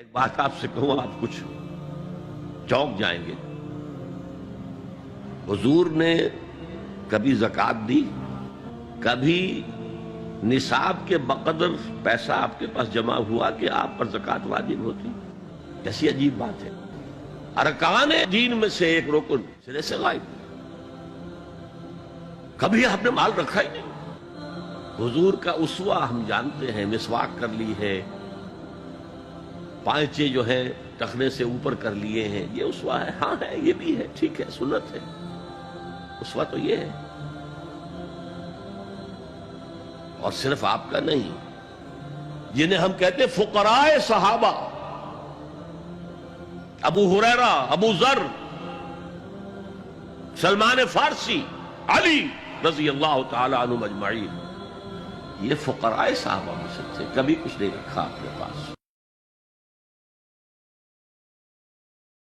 ایک بات آپ سے کہوں، آپ کچھ چونک جائیں گے۔ حضور نے کبھی زکوٰۃ دی، کبھی نصاب کے بقدر پیسہ آپ کے پاس جمع ہوا کہ آپ پر زکوٰۃ واجب ہوتی؟ کیسی عجیب بات ہے۔ ارکان دین میں سے ایک رکن سرے سے غائب، کبھی آپ نے مال رکھا ہی نہیں۔ حضور کا اسوہ ہم جانتے ہیں، مسواک کر لی ہے، پائچے جو ہے ٹخنے سے اوپر کر لیے ہیں، یہ اسوہ ہے؟ ہاں ہے، یہ بھی ہے، ٹھیک ہے، سنت ہے، اسوہ تو یہ ہے۔ اور صرف آپ کا نہیں، جنہیں ہم کہتے فقراء صحابہ، ابو ہریرہ، ابو ذر، سلمان فارسی، علی رضی اللہ تعالی عنہم اجمعین، یہ فقراء صحابہ میں سے تھے، کبھی کچھ نہیں رکھا اپنے پاس۔